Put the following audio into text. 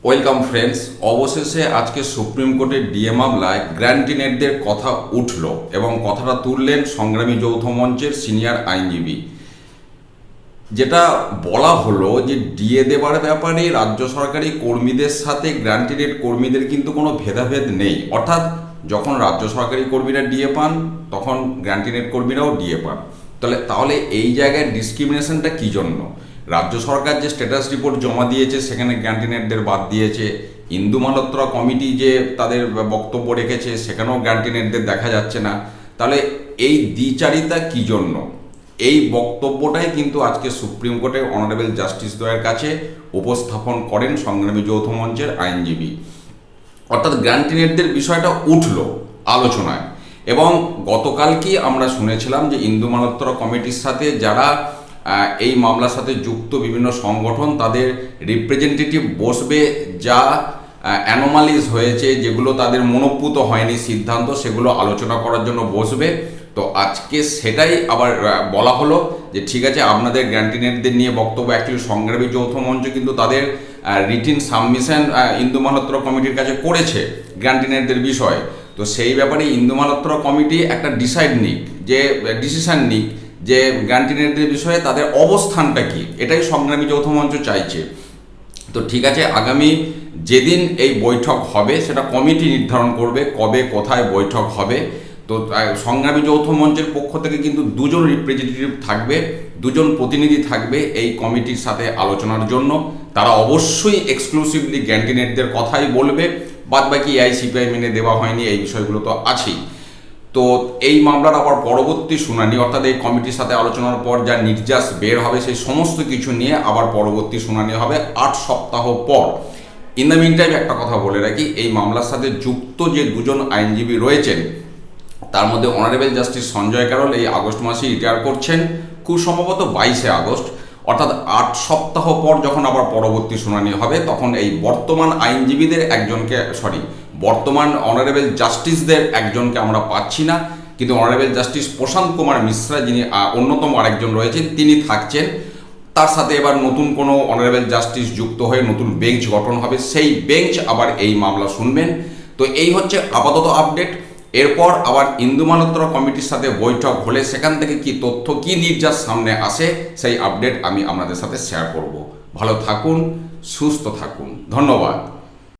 Welcome friends. অবশেষে আজকে supreme কোর্টের ডিএ মামলায় গ্র্যান্টিনেটদের কথা উঠল এবং কথাটা তুললেন সংগ্রামী যৌথ মঞ্চের সিনিয়র আইনজীবী। যেটা বলা হলো যে ডিএ দেওয়ার ব্যাপারে রাজ্য সরকারি কর্মীদের সাথে গ্র্যান্টিনেট কর্মীদের কিন্তু কোনো ভেদাভেদ নেই, অর্থাৎ যখন রাজ্য সরকারি কর্মীরা ডিএ পান তখন গ্র্যান্টিনেট কর্মীরাও ডিএ পান। তাহলে এই জায়গায় ডিসক্রিমিনেশনটা কী জন্য? রাজ্য সরকার যে স্ট্যাটাস রিপোর্ট জমা দিয়েছে সেখানে গ্র্যান্টিনেটদের বাদ দিয়েছে, ইন্দু মালহোত্রা কমিটি যে তাদের বক্তব্য রেখেছে সেখানেও গ্র্যান্টিনেটদের দেখা যাচ্ছে না। তাহলে এই দ্বিচারিতা কী জন্য? এই বক্তব্যটাই কিন্তু আজকে সুপ্রিম কোর্টে অনারেবল জাস্টিস দ্বয়ের কাছে উপস্থাপন করেন সংগ্রামী যৌথ মঞ্চের আইনজীবী। অর্থাৎ গ্র্যান্টিনেটদের বিষয়টা উঠল আলোচনায়, এবং গতকালকেই আমরা শুনেছিলাম যে ইন্দু মালহোত্রা কমিটির সাথে যারা এই মামলার সাথে যুক্ত বিভিন্ন সংগঠন তাদের রিপ্রেজেন্টেটিভ বসবে, যা অ্যানোমালিজ হয়েছে, যেগুলো তাদের মনোপুত হয়নি সিদ্ধান্ত, সেগুলো আলোচনা করার জন্য বসবে। তো আজকে সেটাই আবার বলা হলো যে ঠিক আছে, আপনাদের গ্র্যান্টিনেটদের নিয়ে বক্তব্য অ্যাকচুয়ালি সংগ্রামী যৌথ মঞ্চ কিন্তু তাদের রিটিন সাবমিশন ইন্দু মালহোত্রা কমিটির কাছে করেছে গ্র্যান্টিনেটদের বিষয়ে। তো সেই ব্যাপারে ইন্দু মালহোত্রা কমিটি একটা ডিসিশন নিক যে গ্র্যান্টিনেটদের বিষয়ে তাদের অবস্থানটা কি, এটাই সংগ্রামী যৌথ মঞ্চ চাইছে। তো ঠিক আছে, আগামী যেদিন এই বৈঠক হবে সেটা কমিটি নির্ধারণ করবে কবে কোথায় বৈঠক হবে। তো সংগ্রামী যৌথ মঞ্চের পক্ষ থেকে কিন্তু দুজন রিপ্রেজেন্টেটিভ থাকবে, দুজন প্রতিনিধি থাকবে এই কমিটির সাথে আলোচনার জন্য। তারা অবশ্যই এক্সক্লুসিভলি গ্র্যান্টিনেটদের কথাই বলবে, বাদবাকি এআইসিপিআই মেনে দেওয়া হয়নি এই বিষয়গুলো তো আছেই। তো এই মামলার আবার পরবর্তী শুনানি, অর্থাৎ এই কমিটির সাথে আলোচনার পর যা নির্যাস বের হবে সেই সমস্ত কিছু নিয়ে আবার পরবর্তী শুনানি হবে 8 সপ্তাহ পর। ইন দ্য মিন টাইম একটা কথা বলে রাখি, এই মামলার সাথে যুক্ত যে দুজন আইনজীবী রয়েছেন তার মধ্যে অনারেবল জাস্টিস সঞ্জয় কারোল এই আগস্ট মাসে রিটায়ার করছেন, খুব সম্ভবত 22শে আগস্ট। অর্থাৎ 8 সপ্তাহ পর যখন আবার পরবর্তী শুনানি হবে তখন এই বর্তমান আইনজীবীদের বর্তমান অনারেবল জাস্টিসদের একজনকে আমরা পাচ্ছি না, কিন্তু অনারেবল জাস্টিস প্রশান্ত কুমার মিশ্রা যিনি অন্যতম আরেকজন রয়েছেন তিনি থাকছেন। তার সাথে এবার নতুন কোনো অনারেবল জাস্টিস যুক্ত হয়ে নতুন বেঞ্চ গঠন হবে, সেই বেঞ্চ আবার এই মামলা শুনবেন। তো এই হচ্ছে আপাতত আপডেট। এরপর আবার ইন্দু মালহোত্রা কমিটির সাথে বৈঠক হলে সেখান থেকে কি তথ্য, কি নির্যাস সামনে আসে, সেই আপডেট আমি আপনাদের সাথে শেয়ার করব। ভালো থাকুন, সুস্থ থাকুন, ধন্যবাদ।